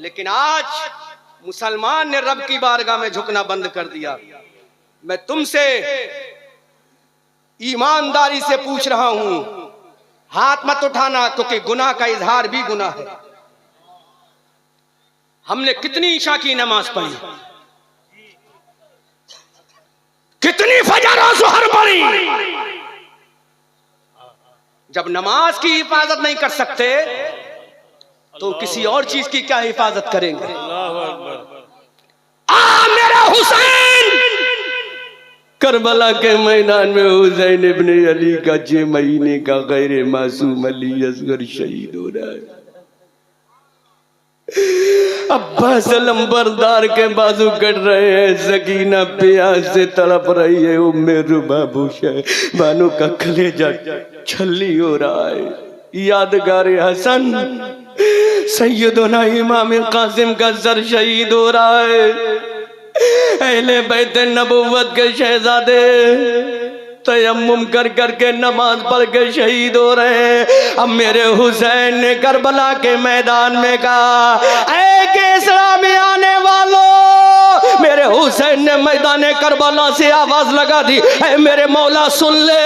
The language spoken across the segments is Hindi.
लेकिन आज मुसलमान ने रब की बारगाह में झुकना बंद कर दिया। मैं तुमसे ईमानदारी से पूछ रहा हूं, हाथ मत उठाना, क्योंकि गुनाह का इजहार भी गुनाह है। हमने कितनी ईशा की नमाज पढ़ी, कितनी फजर और ज़ुहर पढ़ी। जब नमाज की हिफाजत नहीं कर सकते तो किसी और चीज की क्या हिफाजत करेंगे। मेरा हुसैन करबला के मैदान में हुसैन इब्ने अली का 6 महीने का गैर मासूम अली असगर शहीद हो रहा है। अब्बास अलंबरदार के बाजू कट रहे हैं, सकीना प्यास से तड़प रही है, उम्मे रुबा भूषा बानो का कलेजा छल्ली हो रहा है। यादगार हसन सैयदना इमाम कासिम का सर शहीद हो रहा है। अहले बैत नबुव्वत के शहजादे तयम्मुम कर करके नमाज पढ़ के शहीद हो रहे हैं। अब मेरे हुसैन ने करबला के मैदान में कहा, ऐ केसरा में आने वालों, मेरे हुसैन ने मैदान करबला से आवाज लगा दी, ऐ मेरे मौला सुन ले,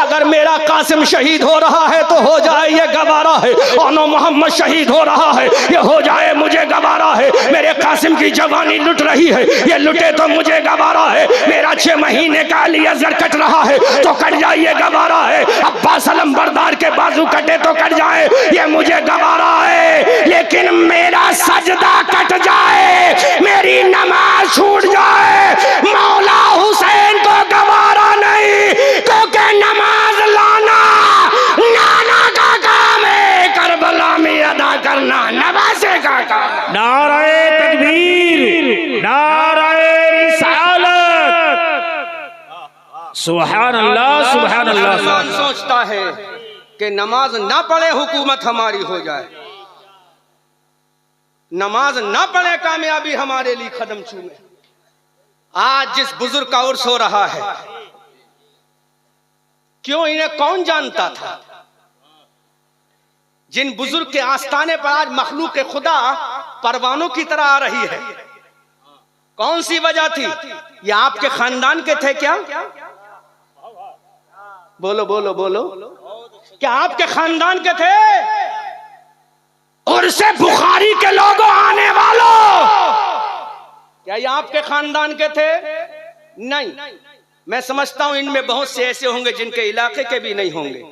अगर मेरा कासिम शहीद हो रहा है तो हो जाए ये गवारा है, और मोहम्मद शहीद हो रहा है ये हो जाए मुझे गवारा है। मेरे कासिम की जवानी लुट रही है, ये लुटे तो मुझे गवारा है। मेरा 6 महीने का अली असगर कट रहा है तो कट जाए ये गवारा है। अब्बास अलंबरदार के बाजू कटे तो कट जाए ये मुझे गवारा है। लेकिन मेरा सजदा कट जाए, मेरी नमाज छूट जाए, मौला हुसैन को गवारा नहीं, क्योंकि नमाज लाना नाना का काम है, करबला में अदा करना नवासे का काम। नारे तकबीर, नारे रिसालत, सुभान अल्लाह, सुभान अल्लाह। सोचता है कि नमाज ना पढ़े हुकूमत हमारी हो जाए, नमाज ना पढ़े कामयाबी हमारे लिए कदम चूमे। आज जिस बुजुर्ग का उर्स हो रहा है, क्यों इन्हें कौन जानता था? जिन बुजुर्ग के आस्थाने पर आज मखलूक के खुदा परवानों की तरह आ रही है, कौन सी वजह थी? ये आपके खानदान के थे क्या? बोलो बोलो बोलो, क्या आपके खानदान के थे? और से बुखारी के लोगों आने वालों, क्या ये आपके खानदान के थे? नहीं, मैं समझता हूं इनमें बहुत से ऐसे होंगे जिनके इलाके के भी नहीं होंगे।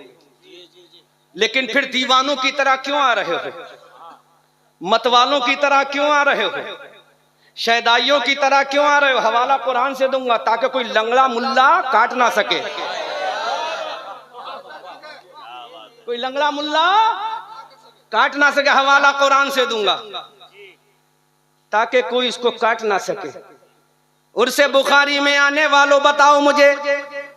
लेकिन फिर दीवानों की तरह क्यों आ रहे हो? मतवालों की तरह क्यों आ रहे हो? शहदाइयों की तरह क्यों आ रहे हो? हवाला कुरान से दूंगा ताकि कोई लंगड़ा मुल्ला काट ना सके, कोई लंगड़ा मुल्ला काट ना सके। हवाला कुरान से दूंगा ताकि कोई इसको काट ना सके। उर्से बुखारी में आने वालों, बताओ मुझे,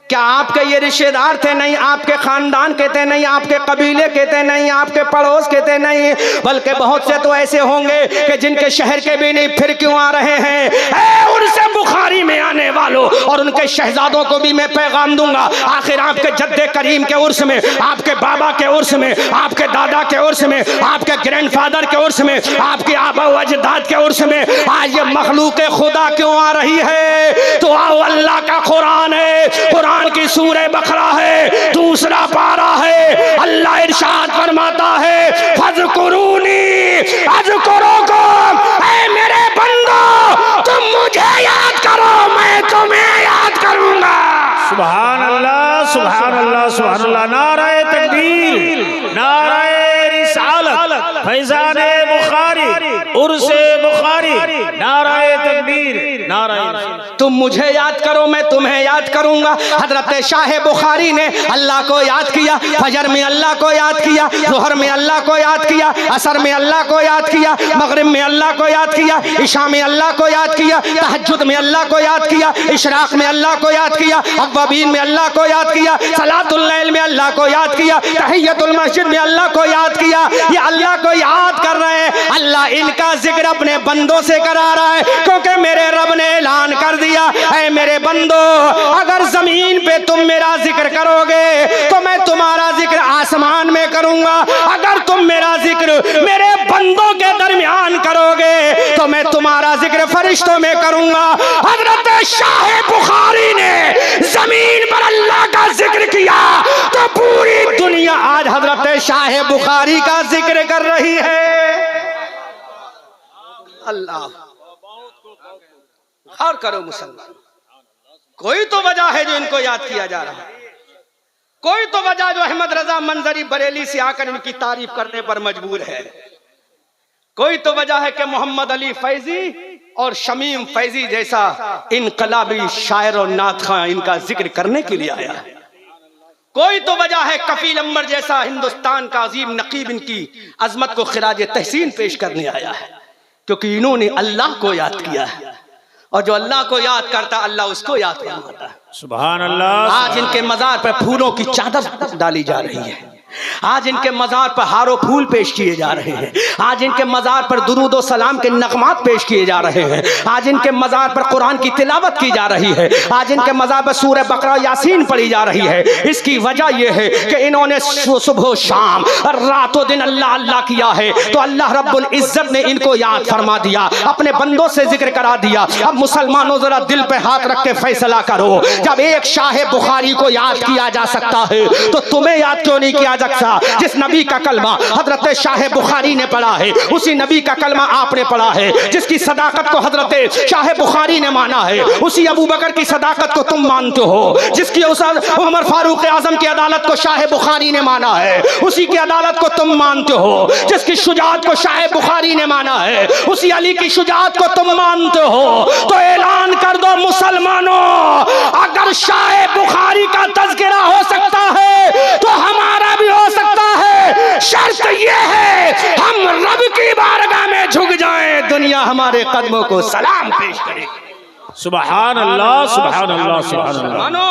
क्या आपके ये रिश्तेदार थे? नहीं। आपके खानदान के थे? नहीं। आपके कबीले के थे? नहीं। आपके पड़ोस के थे? नहीं। बल्कि बहुत से तो ऐसे होंगे कि जिनके शहर के भी नहीं, फिर क्यों आ रहे हैं? उर्से बुखारी में आने वालों और उनके शहजादों को भी मैं पैगाम दूंगा। आखिर आपके जद्दे करीम के उर्स में, आपके बाबा के उर्स में, आपके दादा के उर्स में, आपके ग्रैंडफादर के उर्स में, आपके आबा व अजदाद के उर्स में आज ये मखलूक खुदा क्यों आ रही है? तो आओ, अल्लाह का कुरान है, कुरान की सूरह बकरा है, 2 पारा है। अल्लाह इरशाद फरमाता है, फज़कुरूनी अज़कुरुकुम, ऐ मेरे बंदो तुम मुझे याद करो, मैं तुम्हें याद करूंगा। सुभान अल्लाह, सुभान अल्लाह, सुभान अल्लाह। नारे तकबीर, नारे रिसालत, फैज़ाने बुखारी, उर्से बुखारी, नारे तकबीर, नारे। तुम मुझे याद करो, मैं तुम्हें याद करूंगा। हजरत शाह बुखारी ने अल्लाह को याद किया, फजर में अल्लाह को याद किया, ज़ोहर में अल्लाह को याद किया, असर में अल्लाह को याद किया, मगरिब में अल्लाह को याद किया, इशा में अल्लाह को याद किया, तहज्जुद में अल्लाह को याद किया, इशराक में अल्लाह को याद किया, अव्वाबीन में अल्लाह को याद किया, सलातुल लैल में अल्लाह को याद किया, तहियतुल मस्जिद में अल्लाह को याद किया। ये अल्लाह को याद कर रहे हैं। अल्लाह इनका जिक्र अपने बंदों से करा रहा है, क्योंकि मेरे रब ने ऐलान कर दिया, ऐ मेरे बंदो, अगर जमीन पे तुम मेरा जिक्र करोगे तो मैं तुम्हारा जिक्र आसमान में करूंगा। अगर तुम मेरा जिक्र मेरे बंदों के दरमियान तुम्हारा जिक्र फरिश्तों में करूंगा। हजरत शाह बुखारी ने जमीन पर अल्लाह का जिक्र किया तो पूरी दुनिया आज हजरत शाह बुखारी का जिक्र कर रही है। अल्लाह गौर करो मुसलमान, कोई तो वजह है जो इनको याद किया जा रहा है, कोई तो वजह जो अहमद रजा मंजरी बरेली से आकर इनकी तारीफ करने पर मजबूर है, कोई तो वजह है कि मोहम्मद अली फैजी और शमीम फैजी जैसा इनकलाबी शायर और नात खां इनका जिक्र करने के लिए आया है, कोई तो वजह है कफील अंबर जैसा हिंदुस्तान का अजीम नकीब इनकी अजमत को खिराज तहसीन पेश करने आया है, क्योंकि इन्होंने अल्लाह को याद किया है और जो अल्लाह को याद करता अल्लाह उसको याद फरमाता है। सुभान अल्लाह। आज इनके मजार पर फूलों की चादर डाली जा रही है, आज इनके मजार पर हारो फूल पेश किए जा रहे हैं, आज इनके मजार पर दुरूद और सलाम के नगमात पेश किए जा रहे हैं, आज इनके मजार पर कुरान की तिलावत की जा रही है, आज इनके मजार पर सूरह बकरा यासीन पढ़ी जा रही है। इसकी वजह यह है कि इन्होंने सुबह शाम रातों दिन अल्लाह अल्लाह किया है, तो अल्लाह रब्बुल इज्जत ने इनको याद फरमा दिया, अपने बंदों से जिक्र करा दिया। अब मुसलमानों जरा दिल पे हाथ रख के फैसला करो, जब एक शाह बुखारी को याद किया जा सकता है तो तुम्हें याद क्यों नहीं किया? जिस नबी का कलमा हजरत शाह बुखारी ने पढ़ा है उसी नबी का कलमा आपने पढ़ा है, जिसकी सदाकत को हजरत शाह बुखारी ने माना है उसी अबू बकर की सदाकत को तुम मानते हो, जिसकी उमर फारूक आजम की अदालत को शाह बुखारी ने माना है उसी की अदालत को तुम मानते हो, जिसकी शुजाअत को शाह बुखारी ने माना है उसी अली की शुजाअत को तुम मानते हो। तो ऐलान कर दो मुसलमानों, अगर शाह बुखारी का तज़किरा हो सकता है तो हमारा भी हो सकता है, शर्त यह है हम रब की बारगाह में झुक जाएं, दुनिया हमारे कदमों को सलाम पेश करेगी। सुभान अल्लाह, सुभान अल्लाह, सुभान अल्लाह। मानो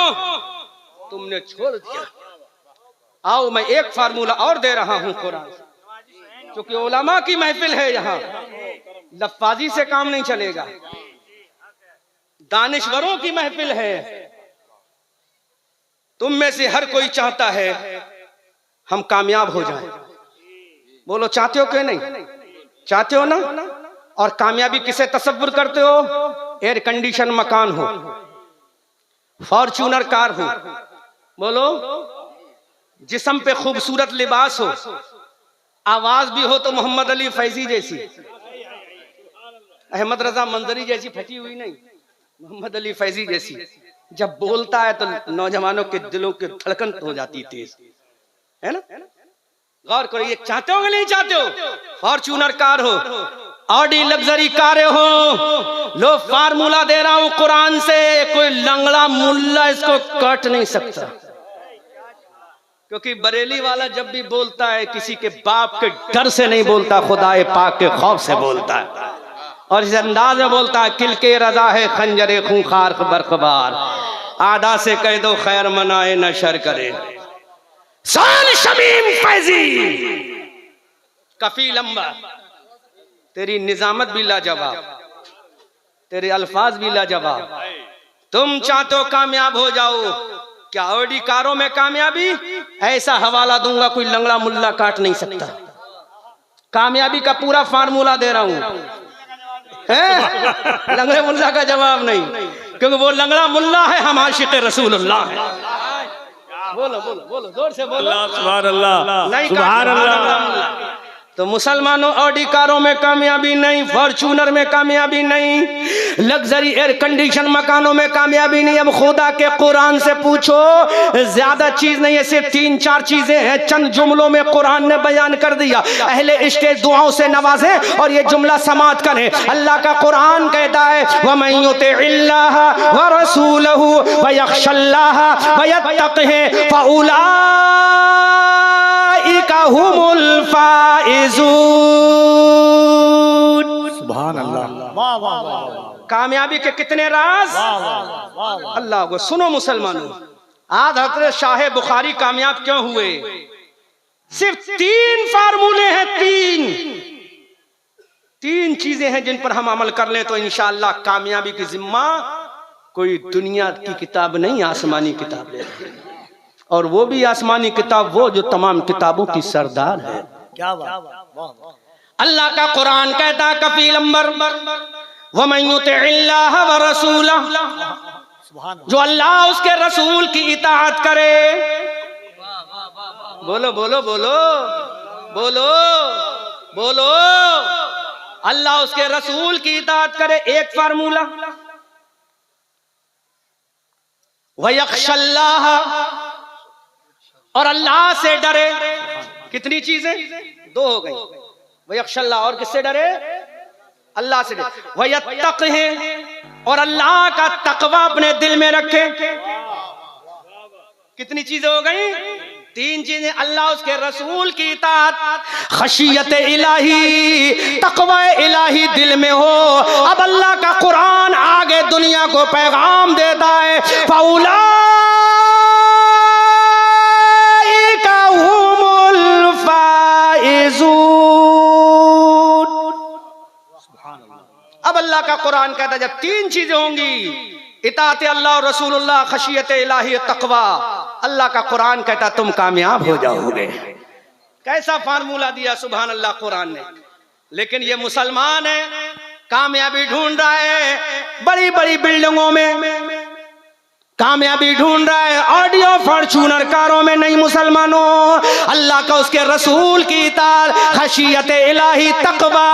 तुमने छोड़ दिया, आओ मैं एक फार्मूला और दे रहा हूं कुरान, क्योंकि उलमा की महफिल है, यहाँ लफ्फाजी से काम नहीं चलेगा, दानिश्वरों की महफिल है। तुम में से हर कोई चाहता है हम कामयाब हो जाएं, बोलो चाहते हो कि नहीं? चाहते हो ना? और कामयाबी किसे तसव्वुर करते हो? एयर कंडीशन मकान हो, फॉर्च्यूनर कार हो, बोलो जिस्म पे खूबसूरत लिबास हो, आवाज भी हो तो मोहम्मद अली फैजी जैसी, अहमद रजा मंजरी जैसी फटी हुई नहीं, मोहम्मद अली फैजी जैसी। जब बोलता है तो नौजवानों के दिलों की धड़कन हो जाती तेज, है ना? गौर करो, ये चाहते हो कि नहीं चाहते हो? फॉर्च्यूनर कार हो, ऑडी लग्जरी कारें हो, लो फार्मूला दे रहा हूं कुरान से, कोई लंगड़ा मुल्ला इसको काट नहीं सकता, क्योंकि बरेली वाला जब भी बोलता है किसी के बाप के डर से नहीं बोलता, खुदाए पाक के खौफ से बोलता है, और इस अंदाज में बोलता है किल के रजा है खंजरे खूंखार बरखबार, आदा से कह दो खैर मनाए न शर करे। सान शमीम फैजी कफील अंबर, तेरी निजामत भी लाजवाब, तेरे अल्फाज भी लाजवाब। तुम चाहते हो कामयाब हो जाओ, क्या ऑडी कारों में कामयाबी? ऐसा हवाला दूंगा कोई लंगड़ा मुल्ला काट नहीं सकता। कामयाबी का पूरा फार्मूला दे रहा हूं, लंगड़े मुल्ला का जवाब नहीं, क्योंकि वो लंगड़ा मुल्ला है, हम आशिक रसूलुल्लाह है। बोलो बोलो बोलो, जोर से बोलो सुभान अल्लाह, सुभान अल्लाह। तो मुसलमानों, ऑडी कारों में कामयाबी नहीं, फॉर्च्यूनर में कामयाबी नहीं, लग्जरी एयर कंडीशन मकानों में कामयाबी नहीं। अब खुदा के कुरान से पूछो, ज्यादा चीज नहीं है, सिर्फ 3-4 चीजें हैं, चंद जुमलों में कुरान ने बयान कर दिया। अहले स्टेज दुआओं से नवाजे और ये जुमला समात करें। अल्लाह का कुरान कहता है वमन युतिइल्लाह व रसूलहु व यख्शल्लाह व यत्तक़िहि फउलाइका हुमुल फाइज़ून। सुभान अल्लाह। कामयाबी के कितने राज अल्लाह को सुनो मुसलमानों। आज हजरत शाह बुखारी कामयाब क्यों हुए? सिर्फ 3 फार्मूले हैं, 3 चीजें हैं जिन पर हम अमल कर लें तो इंशाअल्लाह कामयाबी की जिम्मा कोई दुनिया की किताब नहीं, आसमानी किताब ले, और वो भी आसमानी किताब वो जो तमाम किताबों की सरदार है। क्या बात। अल्लाह का कुरान कहता कफील अंबर वमन युतिइल्लाह व रसूलह, जो अल्लाह उसके रसूल की इताअत करे। बोलो बोलो बोलो बोलो बोलो, अल्लाह उसके रसूल की इताअत करे। एक फार्मूला, वयख्शल्लाह, और अल्लाह से डरे। कितनी चीजें? दो हो गई। वयख्शल्लाह, और किससे डरे? अल्लाह से डरे। वयत्तक़हि, और अल्लाह का तकवा अपने दिल में रखे। कितनी चीजें हो गई? तीन चीजें, अल्लाह उसके रसूल की इताअत, खशियत इलाही, तकवा इलाही दिल में हो। अब अल्लाह का कुरान आगे दुनिया को पैगाम देता है, फौलाइका हुमुल फाइजून। अब अल्लाह का कुरान कहता है जब तीन चीजें होंगी, इताअत अल्लाह और रसूलुल्लाह, खशियत इलाही, तकवा, अल्लाह का कुरान कहता तुम कामयाब हो जाओगे। कैसा फार्मूला दिया सुभान अल्लाह कुरान ने। लेकिन ये मुसलमान है, कामयाबी ढूंढ रहा है बड़ी बड़ी बिल्डिंगों में, कामयाबी ढूंढ रहा है ऑडियो फॉर्च्यूनर कारों में। नहीं मुसलमानों, अल्लाह का उसके रसूल की इताअत, खशियत इलाही, तकवा,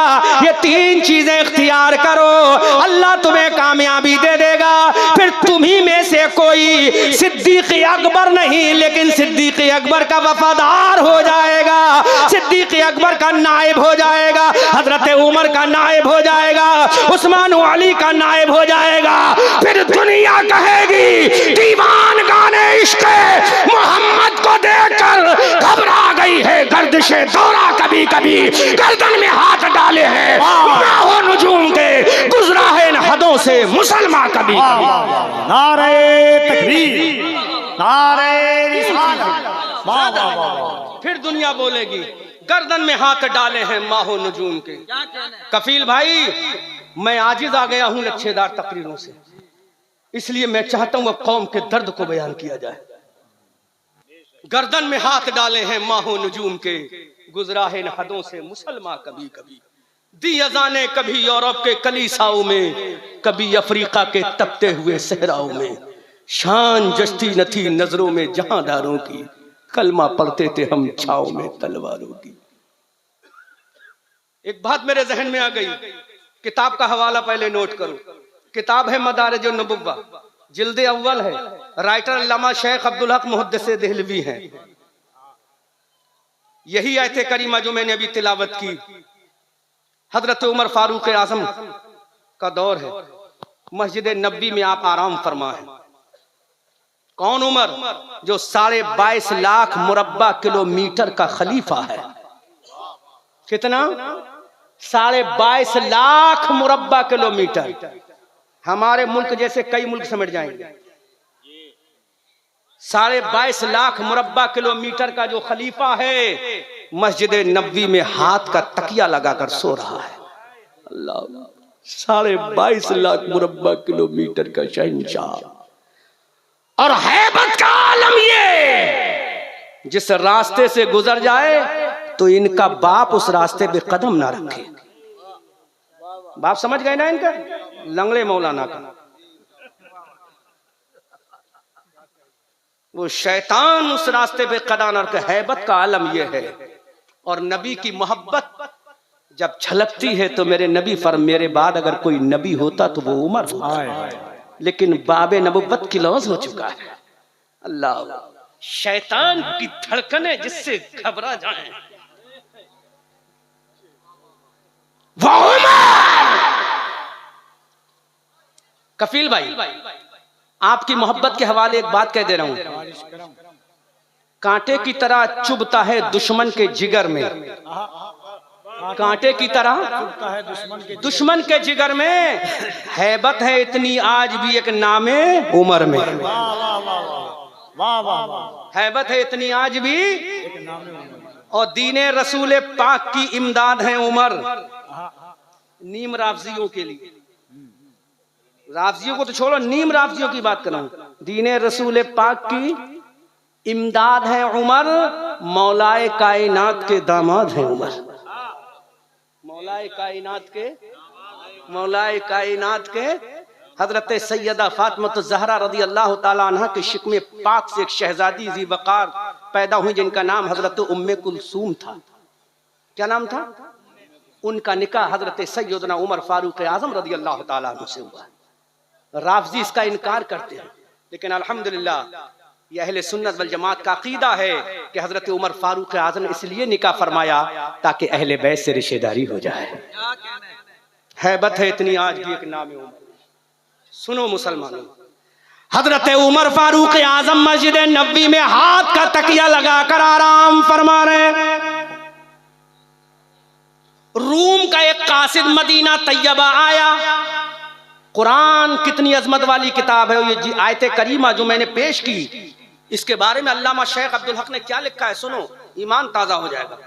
ये तीन चीजें इख्तियार करो, अल्लाह तुम्हें कामयाबी दे देगा। फिर तुम्ही में से कोई सिद्दीक अकबर नहीं, लेकिन सिद्दीक अकबर का वफादार हो जाएगा, सिद्दीक अकबर का नायब हो जाएगा, हजरत उमर का नायब हो जाएगा, उस्मान अली का नायब हो जाएगा। फिर दुनिया कहेगी दीवान गाने इश्क मोहम्मद को देखकर घबरा गई है, गर्दिशे दौरा कभी कभी गर्दन में हाथ डाले हैं, हो नजूम के गुजरा है इन हदों से मुसलमान कभी कभी। नारे तकबीर, नारे रिसालत। फिर दुनिया बोलेगी गर्दन में हाथ डाले हैं माहो नजूम के। कफील भाई, मैं आजिज आ गया हूं लच्छेदार तकरीरों से, इसलिए मैं चाहता हूं अब कौम के दर्द को बयान किया जाए। गर्दन में हाथ डाले हैं माहो नजूम के, गुजरा है इन हदों से मुसलमान कभी कभी। दी अजाने कभी यूरोप के कलीसाओं में, कभी अफ्रीका के तपते हुए सहराओं में। शान जस्ती न थी नजरों में जहांदारों की, कलमा पढ़ते थे हम छाओं में तलवारों की। एक बात मेरे जहन में आ गई, किताब का हवाला पहले नोट करो। किताब है मदारिज नबुव्वा, जिल्द अव्वल है, राइटर अल्लामा शेख अब्दुल हक मुहद्दिस देहलवी हैं। यही आयत करीमा जो मैंने अभी तिलावत की, हजरत उमर फारूक आजम का दौर है, मस्जिद नबी में आप आराम फरमा है। कौन उमर? जो 22.5 लाख मुरब्बा किलोमीटर का खलीफा है। कितना? 22.5 लाख मुरब्बा किलोमीटर। हमारे मुल्क जैसे कई मुल्क समझ जाएंगे। 22.5 लाख मुरब्बा किलोमीटर का जो खलीफा है, मस्जिद नबी में हाथ का तकिया लगाकर सो रहा है। अल्लाह, 22.5 लाख मुरब्बा किलोमीटर का शहंशाह और हैबत का आलम ये, जिस रास्ते से गुजर जाए तो इनका बाप उस रास्ते पे कदम ना रखे। बाप समझ गए ना इनका? लंगड़े मौलाना का वो शैतान उस रास्ते पे कदम न रखे। हैबत का आलम ये है। और नबी की मोहब्बत जब छलकती है तो मेरे नबी मेरे बाद अगर कोई नबी होता तो वो उमर होता, लेकिन बाबे नबुव्वत की लौज हो चुका है। अल्लाह, शैतान की धड़कने जिससे घबरा जाए वो उमर। कफील भाई, आपकी मोहब्बत के हवाले एक बात कह दे रहा हूं। कांटे की तरह चुभता है दुश्मन के जिगर में, कांटे की तरह दुश्मन के जिगर में। हैबत है इतनी आज भी एक नामे उमर में, हैबत है इतनी आज भी। और दीने रसूल पाक की इमदाद है उमर। नीम राफजियों के लिए, राफजियों को तो छोड़ो, नीम राफजियों की बात कर रहा हूं। दीने रसूल पाक की इमदाद है उमर, मौलाए कायनात के दामाद हैं उमर, मौलाए कायनात के मौलाए कायनात के हजरत सैयदा फातिमा ज़हरा रदी अल्लाह ताला अन्हा के शिकमे पाक से एक शहजादी ज़ी वक़ार पैदा हुई जिनका नाम हजरत उम्मे कुलसूम था। क्या नाम था? उनका निकाह हजरत सैयदना उमर फारूक आजम रदी अल्लाह ताला अन्हु से हुआ। राफ़ज़ी इसका इनकार करते हैं, लेकिन अल्हम्दुलिल्लाह ये अहले सुन्नत वल जमात का अकीदा है कि हजरत उमर फारूक आजम ने इसलिए निकाह फरमाया ताकि अहले बैत से रिश्तेदारी हो जाए। हैबत है इतनी आज भी एक नाम है उमर। सुनो मुसलमानों, हजरत उमर फारूक आजम मस्जिद नबी में हाथ का तकिया लगाकर आराम फरमा रहे। रूम का एक कासिद मदीना तैयबा आया। कुरान कितनी अजमत वाली किताब है। ये आयत करीमा जो मैंने पेश की, इसके बारे में अल्लामा शेख अब्दुल हक ने क्या लिखा है, सुनो, ईमान ताजा हो जाएगा।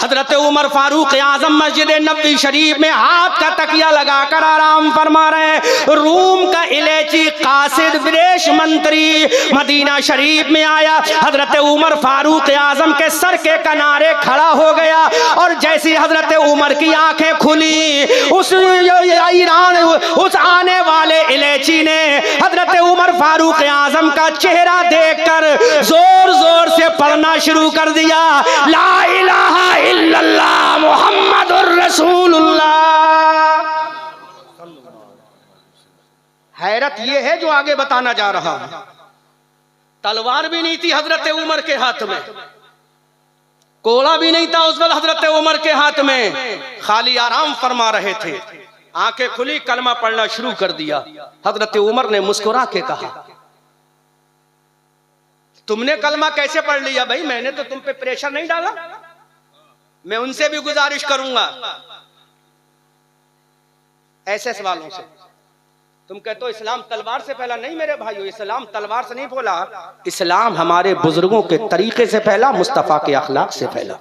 हजरत उमर फारूक आजम मस्जिद नबी शरीफ में हाथ का तकिया लगाकर आराम फरमा रहे हैं। रूम का इलेची कासिद विदेश मंत्री मदीना शरीफ में आया। हजरत उमर फारूक आजम के सर के किनारे खड़ा हो गया और जैसी हजरत उमर की आंखें खुली, उस ईरान उस आने वाले इलेची ने हजरत उमर फारूक आजम का चेहरा देखकर जोर जोर से पढ़ना शुरू कर दिया, ला इलाहा इल्लल्लाह मुहम्मदुर रसूलुल्लाह। हैरत ये है जो आगे बताना जा रहा है। तलवार भी नहीं थी हजरत उमर के हाथ में, कोड़ा भी नहीं था उस वक्त हजरत उमर के हाथ में, खाली आराम फरमा रहे थे। आंखें खुली, कलमा पढ़ना शुरू कर दिया। हजरत उमर ने मुस्कुरा के कहा, तुमने कलमा कैसे पढ़ लिया? भाई मैंने तो तुम पे प्रेशर नहीं डाला। मैं उनसे भी गुजारिश करूंगा ऐसे सवालों से। तुम कहते हो इस्लाम तलवार से फैला। नहीं मेरे भाइयों, इस्लाम तलवार से नहीं फैला। इस्लाम हमारे बुजुर्गों के तरीके से फैला, मुस्तफा के अखलाक से फैला।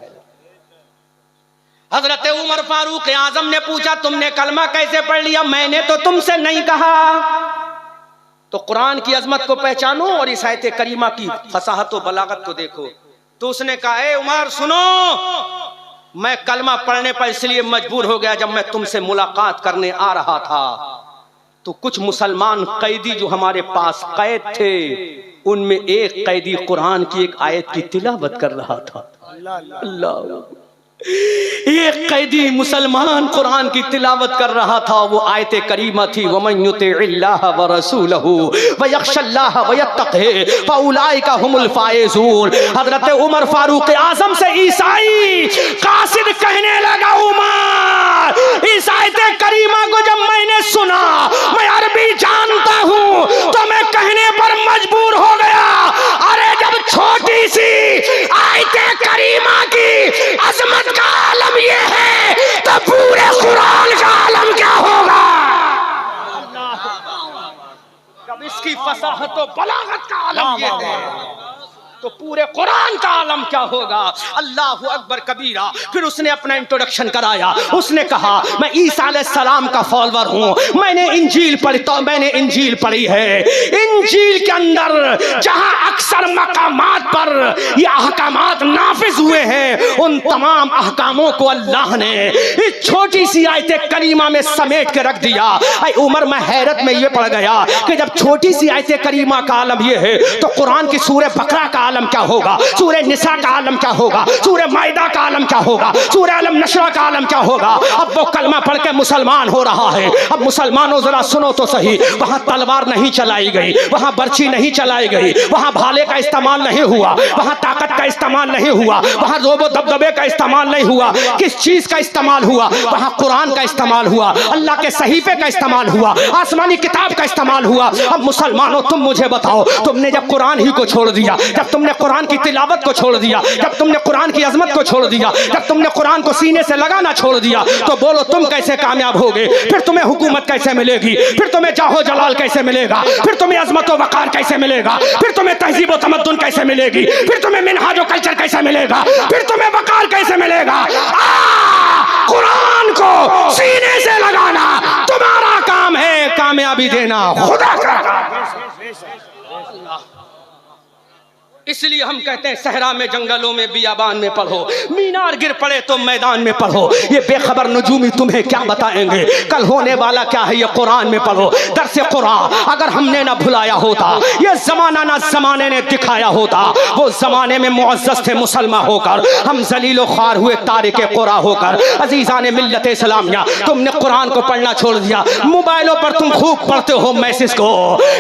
हजरत उमर फारूक आजम ने पूछा, तुमने कलमा कैसे पढ़ लिया? मैंने तो तुमसे नहीं कहा। तो कुरान की अजमत को पहचानो और इस आयत करीमा की फसाहत व बलागत को देखो। तो उसने कहा, ए उमर सुनो, मैं कलमा पढ़ने पर इसलिए मजबूर हो गया, जब मैं तुमसे मुलाकात करने आ रहा था तो कुछ मुसलमान कैदी जो हमारे पास कैद थे, उनमें एक कैदी कुरान की एक आयत की तिलावत कर रहा था। अल्लाह, एक कैदी मुसलमान कुरान की तिलावत कर रहा था। वो आयत करीमा थी, वमन युतिइल्लाह व रसूलहू व यख्शल्लाह व यत्तक़ी फउलाइका हुमुल फाइज़ून। हजरत उमर फारूक आजम से ईसाई कासिद कहने लगा, उमर, इस आयत करीमा को जब मैंने सुना, मैं अरबी जानता हूँ, तो मैं कहने पर मजबूर हो गया, अरे जब छोटी सी आयत करीमा की अजमत का आलम ये है तो पूरे कुरान का आलम क्या होगा? जब इसकी फसाहत और बलागत का आलम ये है तो पूरे कुरान का आलम क्या होगा? अल्लाहु अकबर कबीरा। फिर उसने अपना इंट्रोडक्शन कराया। उसने कहा, मैं ईसा अलैहिस्सलाम का फॉलोवर हूँ, मैंने इंजील पढ़ी, तो मैंने इंजील पढ़ी है। इंजील के अंदर जहाँ अक्सर मकामात पर ये अहकामात नाफिज हुए हैं, उन तमाम अहकामों को अल्लाह ने इस छोटी सी आयत करीमा में समेट के रख दिया। उमर, मैं हैरत में ये पड़ गया कि जब छोटी सी आयत करीमा का आलम ये है तो कुरान की सूरह बकरा का आलम क्या होगा, सूरह निसा का आलम क्या होगा, सूरह माइदा का आलम क्या होगा, सूरह अलम नशरा का आलम क्या होगा? अब वो कलमा पढ़ के मुसलमान हो रहा है। अब मुसलमानों जरा सुनो तो सही, वहां तलवार नहीं चलाई गई, वहां बर्छी नहीं चलाई गई, वहां भाले का इस्तेमाल नहीं हुआ, वहां ताकत का इस्तेमाल नहीं हुआ, वहां रोबो दबदबे का इस्तेमाल नहीं हुआ। किस चीज का इस्तेमाल हुआ? वहां कुरान का इस्तेमाल हुआ, अल्लाह के सहीफे का इस्तेमाल हुआ, आसमानी किताब का इस्तेमाल हुआ। अब मुसलमानों तुम मुझे बताओ, तुमने जब कुरान ही को छोड़ दिया, जब तुमने कुरान की तिलावत को छोड़ दिया, जब तुमने कुरान की अजमत को छोड़ दिया, जब तुमने कुरान को सीने से लगाना छोड़ दिया, तो बोलो तुम कैसे कामयाब होगे? फिर तुम्हें हुकूमत कैसे मिलेगी? फिर तुम्हें जाहो जलाल कैसे मिलेगा? फिर तुम्हें अजमत व वकार कैसे मिलेगा? फिर तुम्हें तहजीब व तमद्दुन कैसे मिलेगी? फिर तुम्हें मिनहाज व कल्चर कैसे मिलेगा? फिर तुम्हें वकार कैसे मिलेगा? कुरान को सीने से लगाना तुम्हारा काम है, कामयाबी देना खुदा का। इसलिए हम कहते हैं सहरा में, जंगलों में, बियाबान में पढ़ो, मीनार गिर पड़े तो मैदान में पढ़ो। ये बेखबर नजूमी तुम्हें क्या बताएंगे कल होने वाला क्या है, ये कुरान में पढ़ो। दरसे कुरान अगर हमने ना भुलाया होता, ये जमाना ना जमाने ने दिखाया होता। वो जमाने में मुअज़्ज़ज़ थे मुसलमान होकर, हम जलीलो ख्वार हुए तारिके कुरा होकर। अजीज़ान मिल्लत इस्लामिया, तुमने कुरान को पढ़ना छोड़ दिया। मोबाइलों पर तुम खूब पढ़ते हो मैसेज को,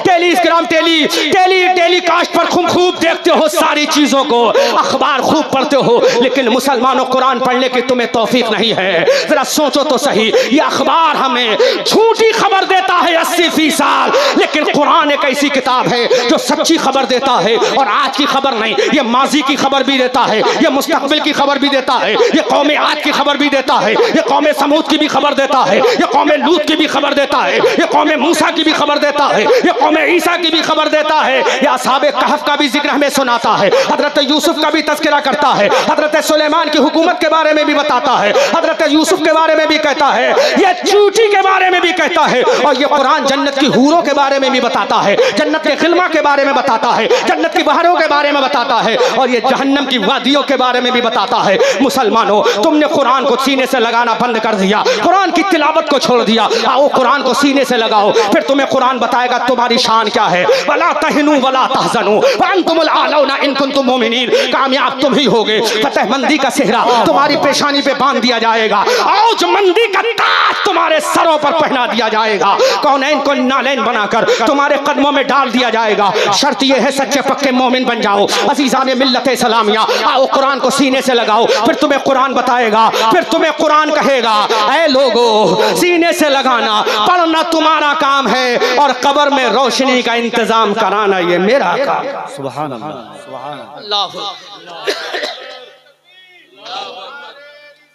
टेलीग्राम टेलीकास्ट पर तुम खूब देखते हो सारी चीजों को, अखबार खूब पढ़ते हो, लेकिन मुसलमानों कुरान पढ़ने की तुम्हें तौफीक नहीं है। जरा सोचो तो सही, ये अखबार हमें झूठी खबर देता है 80%, लेकिन कुरान एक ऐसी किताब है जो सच्ची खबर देता है। और आज की खबर नहीं, ये माजी की खबर भी देता है, ये मुस्तकबिल की खबर भी देता है, ये कौम आद की खबर भी देता है, ये कौम समूद की भी खबर देता है, ये कौम लूत की भी खबर देता है, ये कौम मूसा की भी खबर देता है, ये कौम ईसा की भी खबर देता है, ये असहाबे कहफ का भी जिक्र हमें सुनाता है, हजरत यूसुफ का भी तज़किरा करता है, हजरत सुलेमान की हुकूमत के बारे में भी बताता है, हजरत यूसुफ के बारे में भी कहता है, ये चूटी के बारे में भी कहता है। और ये कुरान जन्नत की हूरों के बारे में भी बताता है, जन्नत के खिलमा के बारे में बताता है, जन्नत की बहारों के बारे में बताता है, और ये जहन्नम की वादियों के बारे में भी बताता है। मुसलमानों, तुमने कुरान को सीने से लगाना बंद कर दिया, कुरान की तिलावत को छोड़ दिया। आओ कुरान को सीने से लगाओ, फिर तुम्हें कुरान बताएगा तुम्हारी शान क्या है। वला तहनु वला तहज़नु व अंतुमुल आलौना इन कुंतुम मोमिनीन, कामयाब तुम ही होगे। फतहमंदी का सेहरा तुम्हारी पेशानी पे बांध दिया जाएगा, औजमंदी का ताज तुम्हारे सरों पर पहना दिया जाएगा, कौनैन को नालैन बनाकर तुम्हारे कदमों में डाल दिया जाएगा। शर्त यह है सच्चे पक्के मोमिन बन जाओ। अजीज़ान मिल्लत इस्लामिया, आओ कुरान को सीने से लगाओ, फिर तुम्हें कुरान बताएगा, फिर तुम्हें कुरान कहेगा ऐ लोगो सीने से लगाना, पढ़ना तुम्हारा काम है, और कब्र में रोशनी का इंतजाम कराना ये मेरा काम। सुभान अल्लाह, सुभान अल्लाह।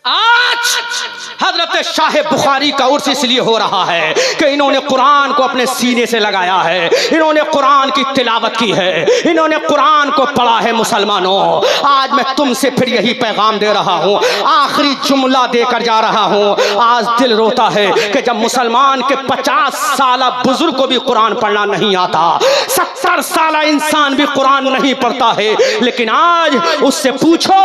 आज हजरत शाह बुखारी का उर्स इसलिए हो रहा है कि इन्होंने कुरान को अपने सीने से लगाया है, इन्होंने कुरान की तिलावत की है, इन्होंने कुरान को पढ़ा है। मुसलमानों, आज मैं तुमसे फिर यही पैगाम दे रहा हूँ, आखिरी जुमला देकर जा रहा हूँ। आज दिल रोता है कि जब मुसलमान के 50 साल बुजुर्ग को भी कुरान पढ़ना नहीं आता, 70 साल इंसान भी कुरान नहीं पढ़ता है, लेकिन आज उससे पूछो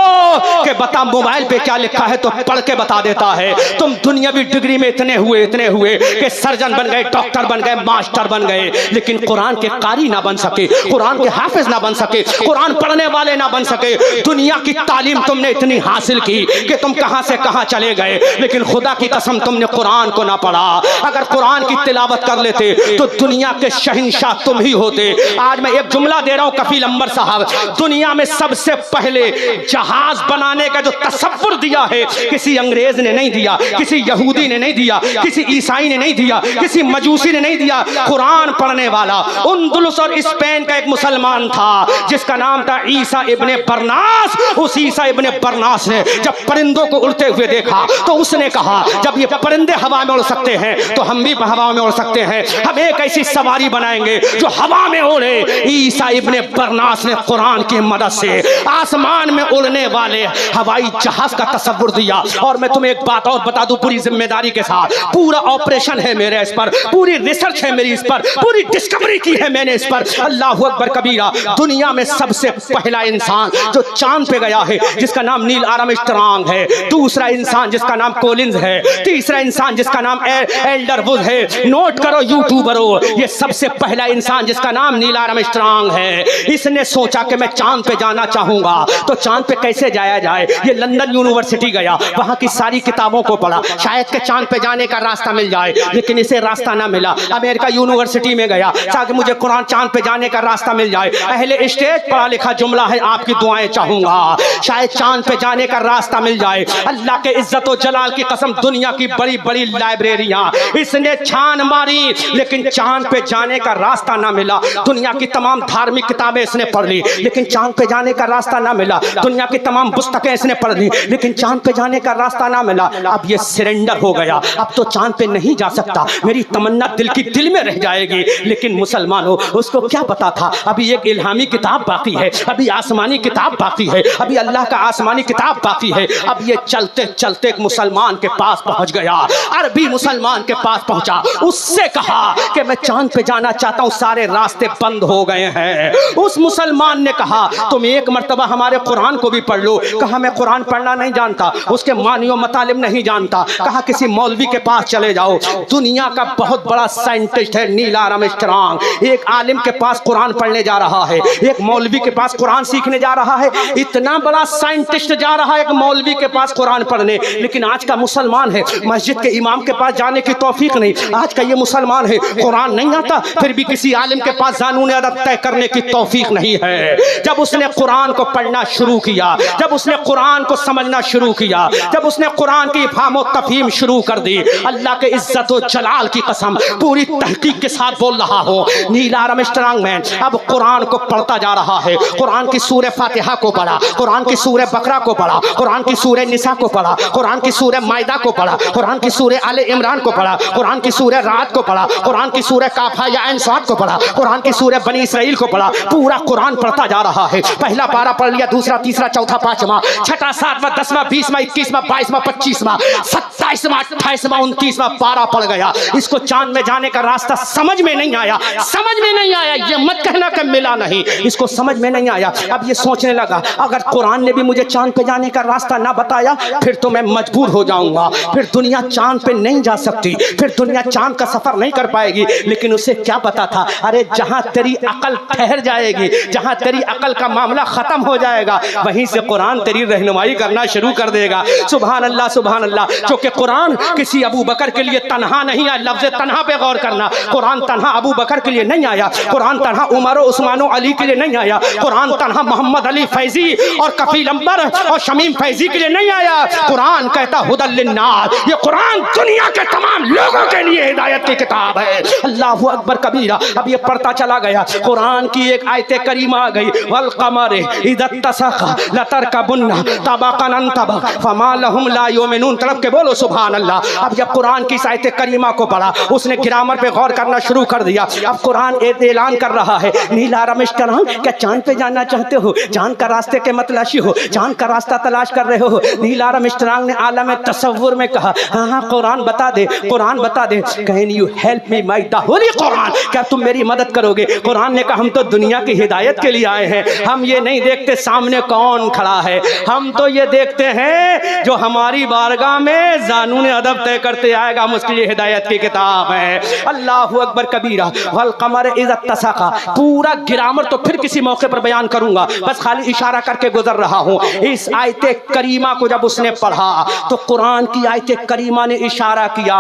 कि बता मोबाइल पे क्या लिखा है, तो पढ़ के बता देता है। तुम दुनियावी डिग्री में इतने हुए कि सर्जन बन गए, डॉक्टर बन गए, मास्टर बन गए, लेकिन कुरान के कारी ना बन सके, कुरान के हाफिज ना बन सके, कुरान पढ़ने वाले ना बन सके। दुनिया की तालीम तुमने इतनी हासिल की कि तुम कहां से कहां चले गए, लेकिन खुदा की कसम तुमने कुरान को ना पढ़ा। अगर कुरान की तिलावत कर लेते तो दुनिया के शहंशाह तुम ही होते। आज मैं एक जुमला दे रहा हूं, कफील अंबर साहब, दुनिया में सबसे पहले जहाज बनाने का जो तसव्वुर दिया है किसी अंग्रेज ने नहीं दिया, किसी यहूदी ने नहीं दिया, किसी ईसाई ने नहीं दिया, किसी मजूसी ने नहीं दिया, कुरान पढ़ने वाला उंदुलुस और स्पेन का एक मुसलमान था जिसका नाम था ईसा इब्ने बरनास। उस ईसा इब्ने बरनास ने जब परिंदों को उड़ते हुए देखा तो उसने कहा जब ये परिंदे हवा में उड़ सकते हैं तो हम भी हवा में उड़ सकते हैं, हम एक ऐसी सवारी बनाएंगे जो हवा में उड़े। ईसा इब्ने बरनास ने कुरान की मदद से आसमान में उड़ने वाले हवाई जहाज का तसव्वुर दिया। और मैं तुम्हें एक बात और बता दूं पूरी जिम्मेदारी के साथ, पूरा ऑपरेशन है मेरे इस पर, पूरी रिसर्च है मेरी इस पर, पूरी डिस्कवरी की है मैंने इस पर। अल्लाहु अकबर कबीरा। दुनिया में सबसे पहला इंसान जो चांद पे गया है जिसका नाम नील आर्मस्ट्रांग है, दूसरा इंसान जिसका नाम कोलिंस है, तीसरा इंसान जिसका नाम एल्डर वुड है। नोट करो यूट्यूबरों, ये सबसे पहला इंसान जिसका नाम नील आर्मस्ट्रांग है, इसने सोचा कि मैं चांद पे जाना चाहूंगा तो चांद पे कैसे जाया जाए। ये लंदन यूनिवर्सिटी गया, वहां की सारी किताबों को पढ़ा, शायद के चांद पे जाने का रास्ता मिल जाए, लेकिन इसे रास्ता ना मिला। अमेरिका यूनिवर्सिटी में गया ताकि मुझे कुरान चांद पे जाने का रास्ता मिल जाए। अहले स्टेज पढ़ा लिखा जुमला है, आपकी दुआएं चाहूंगा, शायद चांद पे जाने का रास्ता मिल जाए। अल्लाह के इज्जत और जलाल की कसम, दुनिया की बड़ी बड़ी लाइब्रेरियां इसने छान मारी, लेकिन चांद पे जाने का रास्ता ना मिला। दुनिया की तमाम धार्मिक किताबें इसने पढ़ ली, लेकिन चांद पे जाने का रास्ता ना मिला। दुनिया की तमाम पुस्तकें इसने पढ़ ली, लेकिन चांद पे जाने का रास्ता ना मिला, अब ये सरेंडर हो गया, अब तो चांद पे नहीं जा सकता, मेरी तमन्ना दिल की दिल में रह जाएगी। लेकिन मुसलमानों, उसको क्या पता था अभी एक इल्हामी किताब बाकी है, अभी आसमानी किताब बाकी है, अभी अल्लाह का आसमानी किताब बाकी है। अब ये चलते चलते एक मुसलमान के पास पहुंच गया, अरबी मुसलमान के पास पहुंचा, उससे कहा कि मैं चांद पे जाना चाहता हूं, सारे रास्ते बंद हो गए हैं। उस मुसलमान ने कहा तुम एक मर्तबा हमारे कुरान को भी पढ़ लो। कहा मैं कुरान पढ़ना नहीं जानता, उसके मानी और मतालिब नहीं जानता। कहा किसी मौलवी के पास चले जाओ, दुनिया का बहुत बड़ा साइंटिस्ट है नील आर्मस्ट्रांग, एक आलिम के पास कुरान पढ़ने जा रहा है, एक मौलवी के पास कुरान सीखने जा रहा है। इतना बड़ा साइंटिस्ट जा रहा है एक मौलवी के पास कुरान पढ़ने, लेकिन आज का मुसलमान है मस्जिद के इमाम के पास जाने की तौफीक नहीं। आज का ये मुसलमान है कुरान नहीं आता, फिर भी किसी आलिम के पास जानून अदब तय करने की तौफीक नहीं है। जब उसने कुरान को पढ़ना शुरू किया, जब उसने कुरान को समझना शुरू किया, जब उसने कुरान की फाहम और तफहीम शुरू कर दी, अल्लाह के इज्जत और जलाल की कसम पूरी तहकीक के साथ बोल रहा हो, नील आर्मस्ट्रांग मैन अब कुरान को पढ़ता जा रहा है। कुरान की सूरह फातिहा को पढ़ा, कुरान की सूरह बकरा को पढ़ा, कुरान की सूरह निसा को पढ़ा, कुरान की सूरह मायदा को पढ़ा, कुरान की सूरह आले इमरान को पढ़ा, कुरान की सूरह रात को पढ़ा, कुरान की सूरह काफा या ऐन साद को पढ़ा, कुरान की सूरह बनी इसराइल को पढ़ा। पूरा कुरान पढ़ता जा रहा है। पहला पारा पढ़ लिया, दूसरा, तीसरा, चौथा, पांचवा, छठा, सातवां, 10वां, 20वां, 21वां, 22वां, 25वां, 27वां, 28वां, 29वां पारा पड़ गया। इसको चांद में जाने का रास्ता समझ में नहीं आया, समझ में नहीं आया। ये मत कहना कि मिला नहीं, इसको समझ में नहीं आया। अब ये सोचने लगा अगर कुरान ने भी मुझे चांद पे जाने का रास्ता ना बताया फिर तो मैं मजबूर हो जाऊंगा, फिर दुनिया चांद पे नहीं जा सकती, फिर दुनिया चांद का सफर नहीं कर पाएगी। लेकिन उसे क्या पता था, अरे जहां तेरी अकल ठहर जाएगी, जहां तेरी अकल का मामला खत्म हो जाएगा, वहीं से कुरान तेरी रहनुमाई करना शुरू कर देगा। सुभान अल्लाह, सुभान अल्लाह। क्योंकि कुरान किसी अबू बकर के लिए तन्हा नहीं आया, लफ्ज़ तन्हा पे गौर करना, कुरान तन्हा अबू बकर के लिए नहीं आया, कुरान तन्हा उमर उस्मान अली के लिए नहीं आया, कुरान तन्हा मोहम्मद अली फैजी और कफील अंबर और शमीम फैजी के लिए नहीं आया। कुरान कहता हुदल लिन्नास, ये कुरान दुनिया के तमाम लोगों के लिए हिदायत की किताब है। अल्लाहु अकबर कबीरा। अब ये पढ़ता चला गया, कुरान की एक आयत करीमा आ गई, वल कमर इज़ा तसखा लतरकबुन्ना तबक़न अन तबक़ फमा लहुम ला युमिनून। तरफ के बोलो सुभान अल्लाह। अब जब कुरान की आयत करीमा को पढ़ा, उसने ग्रामर पे गौर करना शुरू कर दिया। अब कुरान एक ऐलान कर रहा है, नील आर्मस्ट्रांग क्या चांद पे जाना चाहते हो, चांद का रास्ते के मतलाशी हो, चांद का रास्ता तलाश कर रहे हो। नील आर्मस्ट्रांग ने आलम तसव्वुर में कहा हाँ हाँ कुरान बता दे, कुरान बता दे। Can you help me my the holy Quran, क्या तुम मेरी मदद करोगे। कुरान ने कहा हम तो दुनिया की हिदायत के लिए आए हैं, हम ये नहीं देखते सामने कौन खड़ा है, हम तो ये देखते हैं जो हमारी बारगाह में जानून अदब तय करते आएगा, उसके लिए हिदायत की किताब है। अल्लाहु अकबर कबीरा। वल कमर इज़ा तसखा, पूरा ग्रामर तो फिर किसी मौके पर बयान करूंगा, बस खाली इशारा करके गुजर रहा हूं। इस आयत करीमा को जब उसने पढ़ा तो कुरान की आयत करीमा ने इशारा किया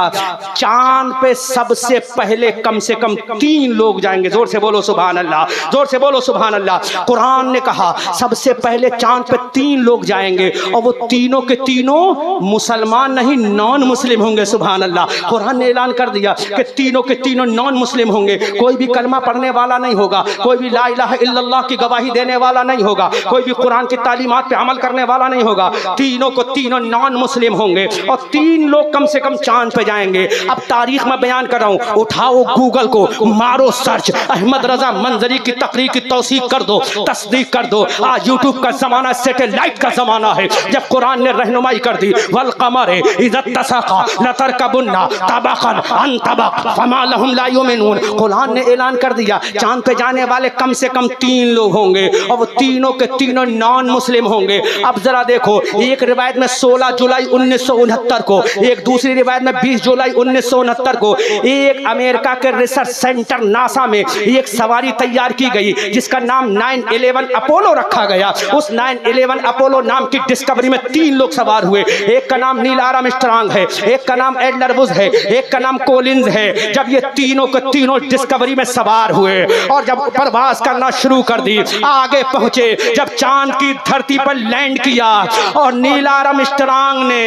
चांद पे सबसे पहले कम से कम 3 लोग जाएंगे। जोर से बोलो सुभान अल्लाह, जोर से बोलो सुभान अल्लाह। कुरान ने कहा सबसे पहले चांद पे 3 लोग जाएंगे और वो तीनों के तीनों मुसलमान नहीं नॉन मुस्लिम होंगे। सुभान अल्लाह। कुरान ने ऐलान कर दिया कि तीनों के तीनों नॉन मुस्लिम होंगे, कोई भी कलमा पढ़ने वाला नहीं होगा, कोई भी ला इलाहा इल्लल्लाह की गवाही देने वाला नहीं होगा, कोई भी कुरान की तालीमात पे अमल करने वाला नहीं होगा। तीनों को तीनों नॉन मुस्लिम होंगे और 3 लोग कम से कम चांद पे जाएंगे। अब तारीख में बयान कर रहा हूँ, उठाओ गूगल को, मारो सर्च, अहमद रजा मंजरी की तकरीर की तौसीक कर दो, तस्दीक कर दो। आज यूट्यूब का जमाना, सैटेलाइट का जमाना है। जब कुरान ने रहनुमाई कर दी वल कमर इज़ा तसखा लतरकबुन्ना तबक़न अन तबक़ फमा लहुम ला युमिनून। कुरान ने ऐलान कर दिया चांद पे जाने वाले कम से कम 3 लोग होंगे और वो तीनों के तीनों नॉन मुस्लिम होंगे। अब जरा देखो, एक रिवायत में 16 जुलाई 1969 को, एक दूसरी रिवायत में 20 जुलाई 1969 को एक अमेरिका के रिसर्च सेंटर नासा में एक सवारी तैयार की गई जिसका नाम 911 अपोलो रखा गया। उस 911 अपोलो नाम की डिस्कवरी में 3 लोग सवार हुए। एक का नाम नील आर्मस्ट्रांग है, एक का नाम एडलर बुश है, एक का नाम कोलिंस है। जब ये तीनों के तीनों डिस्कवरी में सवार हुए और जब प्रवास करना शुरू कर दी, आगे पहुंचे, जब चांद की धरती पर लैंड किया और नील आर्मस्ट्रांग ने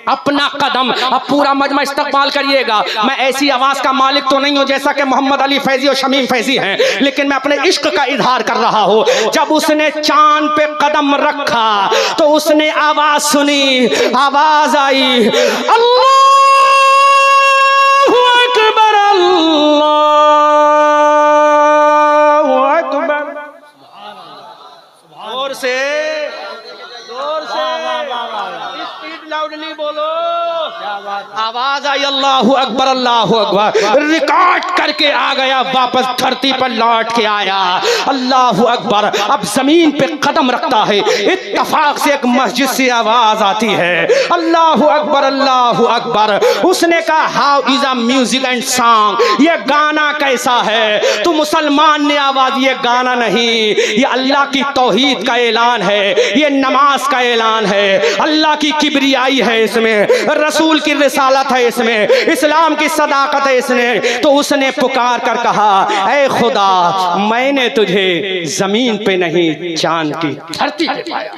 अपना कदम पूरा मजमा इस्तकबाल करिएगा। मैं ऐसी आवाज का मालिक तो नहीं हूँ जैसा कि मोहम्मद अली फैजी और शमीम फैजी हैं, लेकिन मैं अपने इश्क का इजहार कर रहा हूँ। जब उसने चांद पे कदम रखा तो उसने आवाज सुनी, आवाज आई, अल्लाहु अकबर, अल्लाहु अकबर। जोर से स्पीड लाउडली बोलो। आवाज आई, अल्लाहु अकबर, अल्लाहु अकबर। रिकॉर्ड करके आ गया, वापस धरती पर लौट के आया। अल्लाहु अकबर। अब जमीन पे कदम रखता है, इत्तफाक से एक मस्जिद से आवाज आती है, अल्लाहु अकबर, अल्लाहु अकबर। उसने कहा, how is a music and song, ये गाना कैसा है? तो मुसलमान ने आवाज, ये गाना नहीं, ये अल्लाह की तौहीद का ऐलान है, ये नमाज का ऐलान है, अल्लाह की किबरियाई है इसमें, रसूल की रिसालत है इसमें, इस्लाम की सदाकत है इसमें। तो उसने पुकार कर कहा, ऐ खुदा, मैंने तुझे जमीन पे नहीं चांद की धरती पे पाया।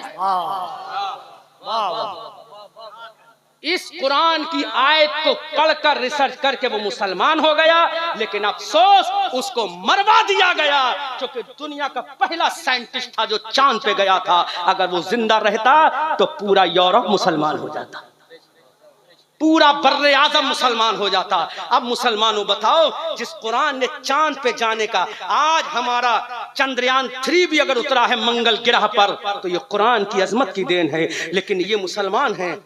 इस कुरान की आयत को पढ़कर रिसर्च करके वो मुसलमान हो गया, लेकिन अफसोस उसको मरवा दिया गया, क्योंकि दुनिया का पहला साइंटिस्ट था जो चांद पे गया था। अगर वो जिंदा रहता तो पूरा यूरोप मुसलमान हो जाता, पूरा बर्रे आजम मुसलमान हो जाता। अब मुसलमानों बताओ, जिस कुरान ने चांद पे जाने का, आज हमारा चंद्रयान 3 भी अगर उतरा है मंगल ग्रह पर, तो ये कुरान की अजमत की देन है। लेकिन ये मुसलमान हैं।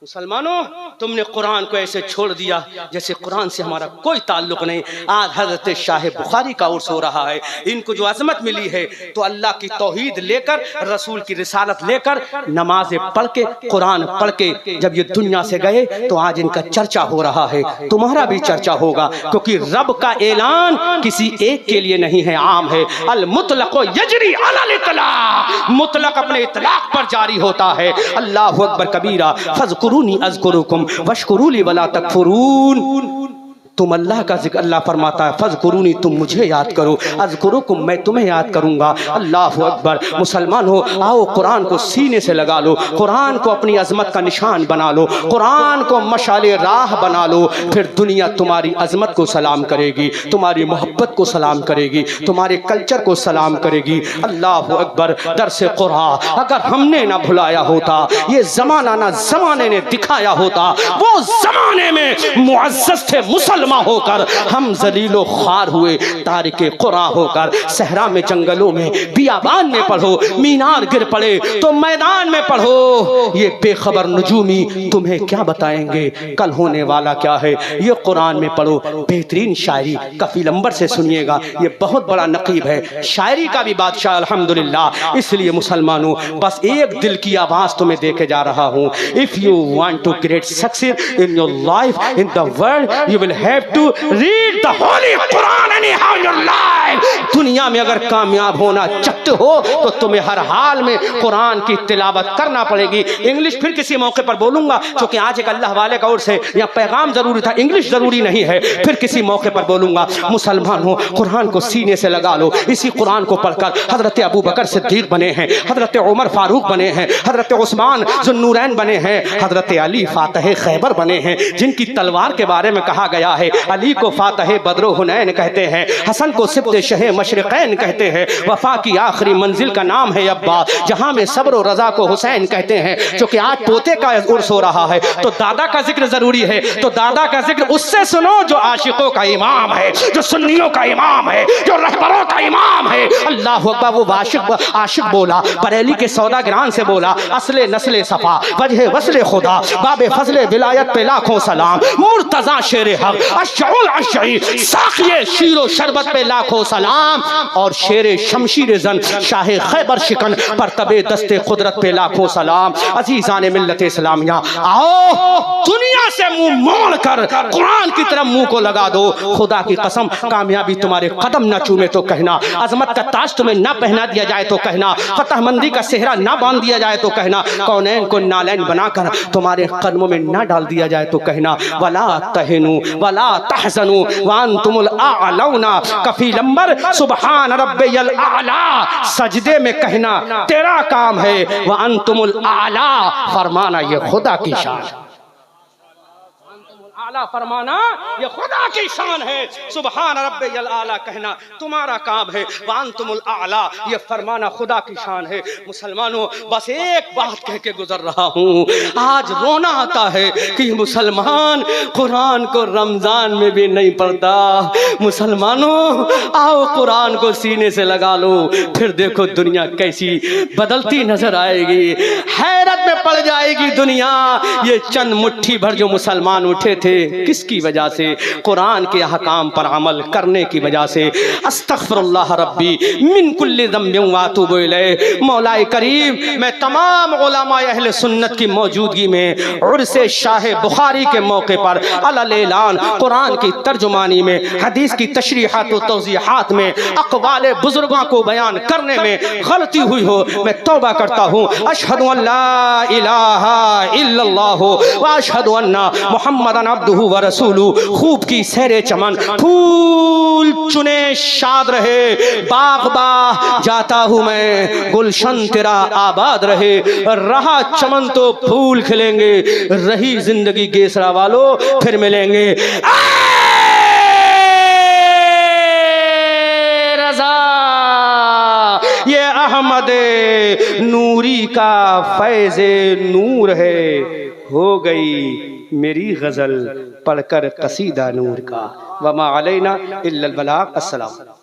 मुसलमानों, तुमने कुरान को ऐसे छोड़ दिया जैसे कुरान से हमारा कोई ताल्लुक नहीं। आज हजरत शाह बुखारी का उर्स हो रहा है। इनको जो अजमत मिली है तो अल्लाह की तौहीद लेकर, रसूल की रिसालत लेकर, नमाजें पढ़ के, कुरान पढ़ के जब ये दुनिया से गए तो आज इनका चर्चा हो रहा है। तुम्हारा भी चर्चा होगा, क्योंकि रब का ऐलान किसी एक के लिए नहीं है, आम है। अल मुतलक यजरी अलल इतलाक, मुतलक अपने इतलाक पर जारी होता है। अल्लाहु अकबर कबीरा, फज़कुरूनी अज़कुरुकुम वशकुरूली वला तकफुरून। तुम अल्लाह का जिक्र, अल्लाह फरमाता है, फज़कुरूनी, तुम मुझे याद करो, अज़कुरुकुम, मैं तुम्हें याद करूंगा। अल्लाहु अकबर। मुसलमान हो, आओ कुरान को सीने से लगा लो, कुरान को अपनी अजमत का निशान बना लो, कुरान को मशाले राह बना लो। फिर दुनिया तुम्हारी अजमत को सलाम करेगी, तुम्हारी मोहब्बत को सलाम करेगी, तुम्हारे कल्चर को सलाम करेगी। अल्लाहु अकबर। दरसे कुरान अगर हमने ना भुलाया होता, ये जमाना ना जमाने ने दिखाया होता, वो जमाने में मुअज़्ज़ज़ थे मुसलमान होकर, हम जलीलो ख्वार हुए तारिके कुरान होकर। सहरा में, जंगलों में, बियाबान में पढ़ो, मीनार गिर पड़े तो मैदान में पढ़ो। ये बेखबर नजूमी तुम्हें क्या बताएंगे कल होने वाला क्या है। ये कुरान में पढ़ो। बेहतरीन शायरी कफीलंबर से सुनिएगा, ये बहुत बड़ा नकीब है, शायरी का भी बादशाह अल्हम्दुलिल्लाह। इसलिए मुसलमानों, बस एक दिल की आवाज तुम्हें देके जा रहा हूँ। If you want to great success in your life, in the world, you will have to read the holy Quran anyhow in your life। दुनिया में अगर कामयाब होना चाहते हो तो तुम्हें हर हाल में कुरान की तिलावत करना पड़ेगी। इंग्लिश फिर किसी मौके पर बोलूंगा, क्योंकि आज एक अल्लाह वाले का उर्स है, यहाँ पैगाम जरूरी था, इंग्लिश जरूरी नहीं है, फिर किसी मौके पर बोलूंगा। मुसलमान हो, कुरान को सीने से लगा लो। इसी कुरान को पढ़कर हजरत अबू बकर सिद्दीक बने हैं, हजरत उमर फारूक बने हैं, हजरत उस्मान ज़ुन्नूरैन बने हैं, हजरत अली फातह खैबर बने हैं, जिनकी तलवार के बारे में कहा गया है, अली को फातह बद्र हुनैन कहते हैं, हसन को सिब्त शह मशरिकैन कहते हैं, वफा की आखिरी मंजिल का नाम है अब्बा, जहां में सब्र और रजा को हुसैन कहते हैं। क्योंकि आज पोते का उर्स हो रहा है तो दादा का जिक्र जरूरी है, तो दादा का जिक्र उससे सुनो जो आशिकों का इमाम है, जो सुन्नियों का इमाम है, जो रहबरों का इमाम है। अल्लाह अकबर। वो आशिक बोला, बरेली के सौदागरान से बोला, असले नस्ले सफा, वजह वस्ले खुदा, बाबे फजले विलायत पे लाखों सलाम, मुर्तजा शेर हक, साक़िए शीरो शरबत पे लाखों सलाम, और शेर शमशीर जन शाह खैबर शिकन पर तबे दस्ते कुदरत पे लाखों सलाम। अजीजान मिल्लत इस्लामिया, आओ दुनिया से मुंह मोड़ कर कुरान की तरफ मुंह को लगा दो। खुदा की कसम, कामयाबी तुम्हारे कदम न चूमे तो कहना, अजमत का ताज तुम्हें न पहना दिया जाए तो कहना, फतहमंदी का सेहरा न बांध दिया जाए तो कहना, कौनैन को नालैन बनाकर तुम्हारे कदमों में न डाल दिया जाए तो कहना, वला तहनु वला तहज़नु व अंतुमुल आलौना। कफीलंबर सुबहान रब्बियल आला, सजदे में कहना तेरा काम है, व अंतुमुल आला, फरमाना ये खुदा की शान। आला फरमाना ये खुदा की शान है, सुभान रब्बियल आला कहना तुम्हारा काम है, वांतुमुल आला ये फरमाना खुदा की शान है। मुसलमानों, बस एक बात कह के गुजर रहा हूँ, आज रोना आता है कि मुसलमान कुरान को रमजान में भी नहीं पढ़ता। मुसलमानों, आओ कुरान को सीने से लगा लो, फिर देखो दुनिया कैसी बदलती नजर आएगी, हैरत में पड़ जाएगी दुनिया। ये चंद मुट्ठी भर जो मुसलमान उठे थे, किसकी वजह से? कुरान के अहकाम पर अमल करने की वजह से। अस्तगफिरुल्लाह रब्बी मिन कुल्लि ज़म्बिन व अतूबु इलैह। मौलाए करीम, मैं तमाम उलमा अहले सुन्नत की मौजूदगी में उर्से शाह बुखारी के मौके पर अलल ऐलान कुरान की तर्जुमानी में, हदीस की तशरीहात व तौज़ीहात में, अक़वाले बुजुर्गों को बयान करने में गलती हुई हो, मैं तौबा करता हूँ। अशहदु अल्ला इलाहा इल्लल्लाह व अशहदु अन्ना मुहम्मदन अब्दुहु व रसूलुहु। खूब की सैरे चमन, फूल चुने शाद रहे, बाग बाह जाता हूँ मैं, गुलशन तेरा आबाद रहे। रहा चमन तो फूल खिलेंगे, रही जिंदगी गेसरा वालों फिर मिलेंगे। रज़ा ये अहमद नूरी का फैज़े नूर है, हो गई मेरी गजल पढ़कर कसीदा नूर का। वमा अलैना इल्लल बलाग। अस्सलाम।